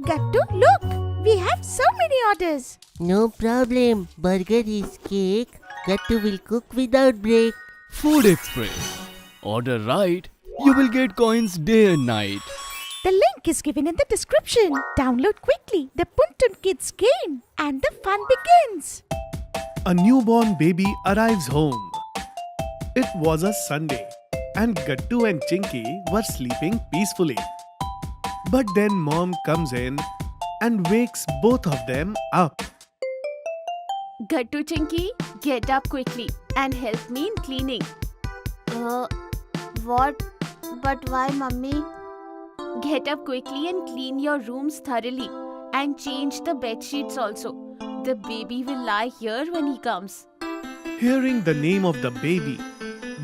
Gattu, look! We have so many orders. No problem. Burger is cake. Gattu will cook without break. Food Express. Order right, you will get coins day and night. The link is given in the description. Download quickly. The Puntun Kids game and the fun begins. A newborn baby arrives home. It was a Sunday and Gattu and Chinky were sleeping peacefully. But then mom comes in and wakes both of them up. Gattu Chinky, get up quickly and help me in cleaning. What? But why, mummy? Get up quickly and clean your rooms thoroughly and change the bed sheets also. The baby will lie here when he comes. Hearing the name of the baby,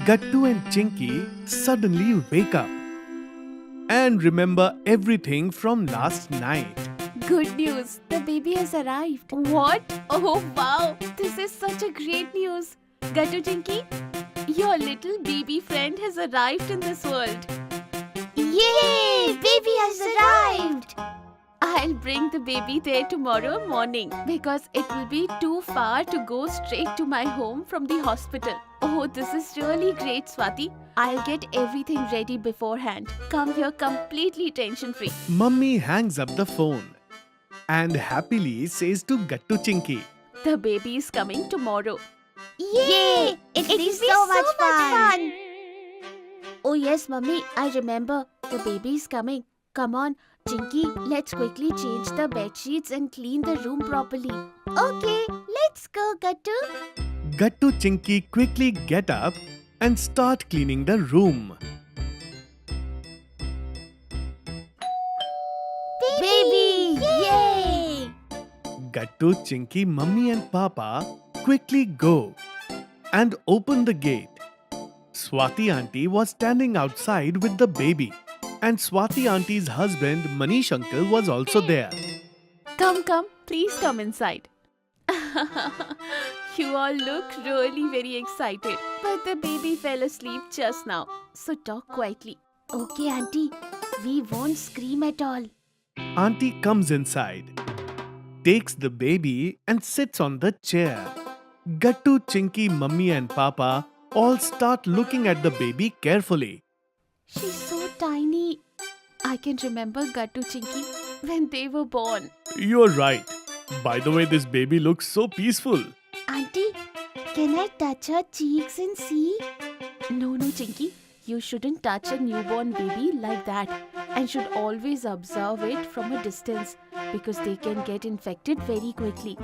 Gattu and Chinky suddenly wake up and remember everything from last night. Good news, the baby has arrived. What? Oh wow, this is such a great news. Gattu Chinky, your little baby friend has arrived in this world. Yay! Baby has arrived! I'll bring the baby there tomorrow morning because it will be too far to go straight to my home from the hospital. Oh, this is really great, Swati. I'll get everything ready beforehand. Come here completely tension-free. Mummy hangs up the phone and happily says to Gattu Chinky, The baby is coming tomorrow. Yay! It'll be so much fun! Oh yes, Mummy, I remember. The baby is coming. Come on, Chinky, let's quickly change the bed sheets and clean the room properly. Okay, let's go, Gattu. Gattu Chinky quickly get up and start cleaning the room. Baby! Yay! Gattu, Chinky, Mummy and Papa quickly go and open the gate. Swati auntie was standing outside with the baby and Swati auntie's husband Manish uncle was also there. Come, please come inside. You all look really very excited, but the baby fell asleep just now. So talk quietly. Okay, Auntie, we won't scream at all. Auntie comes inside, takes the baby and sits on the chair. Gattu, Chinky, Mummy and Papa all start looking at the baby carefully. She's so tiny. I can remember Gattu Chinky when they were born. You're right. By the way, this baby looks so peaceful. Auntie, can I touch her cheeks and see? No, Chinky. You shouldn't touch a newborn baby like that and should always observe it from a distance because they can get infected very quickly.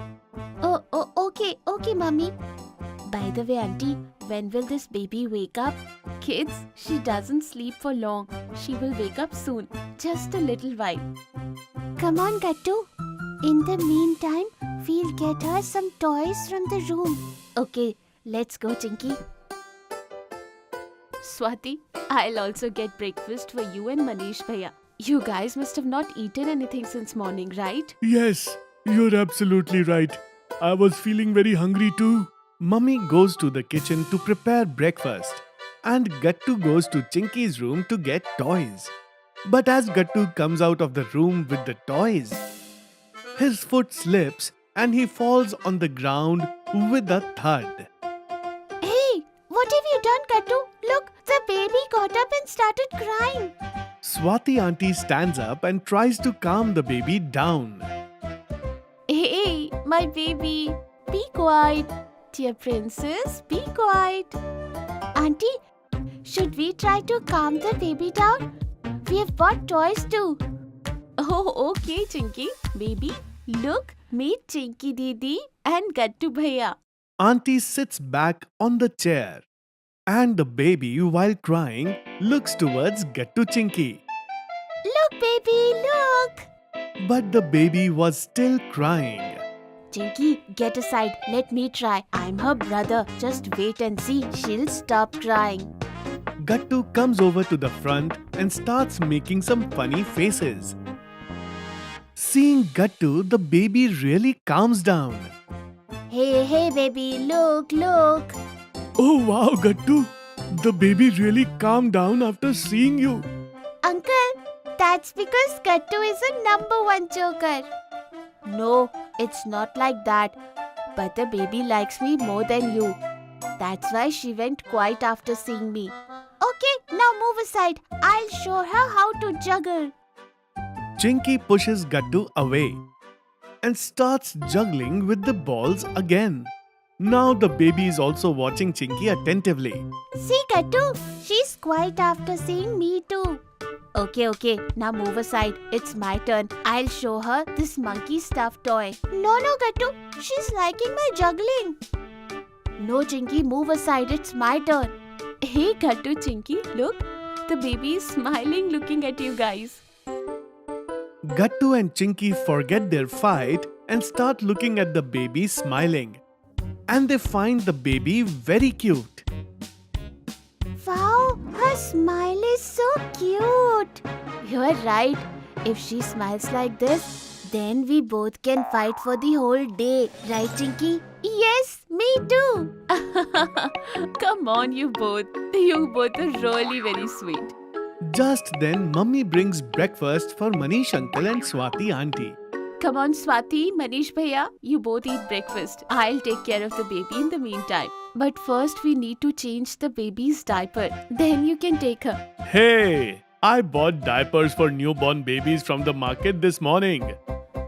Okay, mummy. By the way, Auntie, when will this baby wake up? Kids, she doesn't sleep for long. She will wake up soon. Just a little while. Come on, Gattu. In the meantime, we'll get her some toys from the room. Okay, let's go, Chinky. Swati, I'll also get breakfast for you and Manish Bhaiya. You guys must have not eaten anything since morning, right? Yes, you're absolutely right. I was feeling very hungry too. Mummy goes to the kitchen to prepare breakfast and Gattu goes to Chinky's room to get toys. But as Gattu comes out of the room with the toys, his foot slips and he falls on the ground with a thud. Hey, what have you done, Gattu? Look, the baby got up and started crying. Swati auntie stands up and tries to calm the baby down. Hey, my baby, be quiet. Dear princess, be quiet. Auntie, should we try to calm the baby down? We have bought toys too. Oh, okay, Chinky. Baby, look, meet Chinky Didi and Gattu Bhaiya. Auntie sits back on the chair and the baby, while crying, looks towards Gattu Chinky. Look, baby, look. But the baby was still crying. Chinky, get aside. Let me try. I'm her brother. Just wait and see. She'll stop crying. Gattu comes over to the front and starts making some funny faces. Seeing Gattu, the baby really calms down. Hey, baby, look. Oh wow, Gattu! The baby really calmed down after seeing you. Uncle, That's because Gattu is a number one joker. No, it's not like that. But the baby likes me more than you. That's why she went quiet after seeing me. Okay, now move aside. I'll show her how to juggle. Chinky pushes Gattu away and starts juggling with the balls again. Now the baby is also watching Chinky attentively. See, Gattu, she's quiet after seeing me too. Okay, now move aside. It's my turn. I'll show her this monkey stuffed toy. No, Gattu, she's liking my juggling. No, Chinky, move aside. It's my turn. Hey, Gattu, Chinky, look. The baby is smiling looking at you guys. Gattu and Chinky forget their fight and start looking at the baby smiling. And they find the baby very cute. Wow, her smile is so cute. You're right. If she smiles like this, then we both can fight for the whole day. Right, Chinky? Yes, me too. Come on, you both. You both are really very sweet. Just then, Mummy brings breakfast for Manish uncle and Swati auntie. Come on, Swati, Manish Bhaiya, you both eat breakfast. I'll take care of the baby in the meantime. But first we need to change the baby's diaper. Then you can take her. Hey, I bought diapers for newborn babies from the market this morning.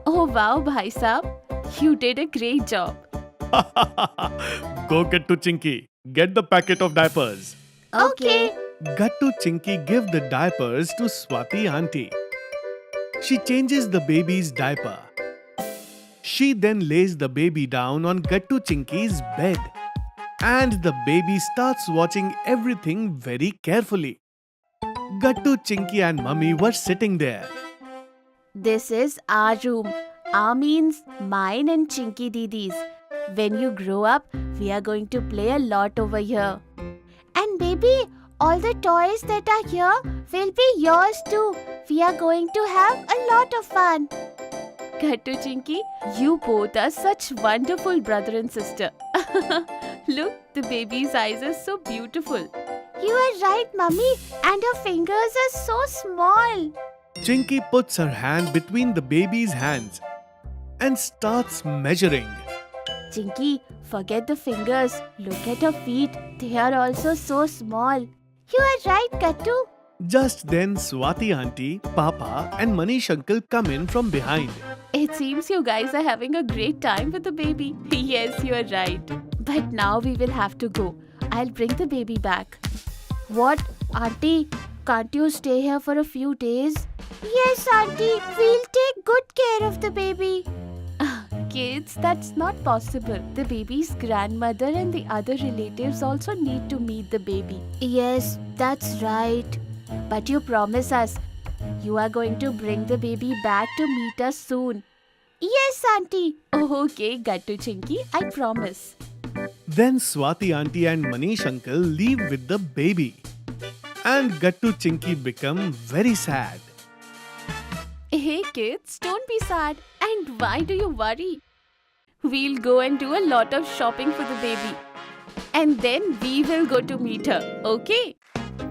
Oh wow, Bhai Saab. You did a great job. Go get to Chinky. Get the packet of diapers. Okay. Gattu Chinky give the diapers to Swati auntie. She changes the baby's diaper. She then lays the baby down on Gattu Chinky's bed. And the baby starts watching everything very carefully. Gattu, Chinky and Mummy were sitting there. This is our room. Our means mine and Chinky Didi's. When you grow up, we are going to play a lot over here. And baby, all the toys that are here will be yours too. We are going to have a lot of fun. Gattu, Chinky, you both are such wonderful brother and sister. Look, the baby's eyes are so beautiful. You are right, Mummy. And her fingers are so small. Chinky puts her hand between the baby's hands and starts measuring. Chinky, forget the fingers. Look at her feet. They are also so small. You are right, Gattu. Just then, Swati auntie, Papa and Manish uncle come in from behind. It seems you guys are having a great time with the baby. Yes, you are right. But now we will have to go. I'll bring the baby back. What? Auntie, can't you stay here for a few days? Yes, Auntie. We'll take good care of the baby. Kids, that's not possible. The baby's grandmother and the other relatives also need to meet the baby. Yes, that's right. But you promise us, you are going to bring the baby back to meet us soon. Yes, Auntie. Okay, Gattu Chinky, I promise. Then Swati auntie and Manish uncle leave with the baby. And Gattu Chinky become very sad. Hey kids, don't be sad. And why do you worry? We'll go and do a lot of shopping for the baby. And then we will go to meet her, okay?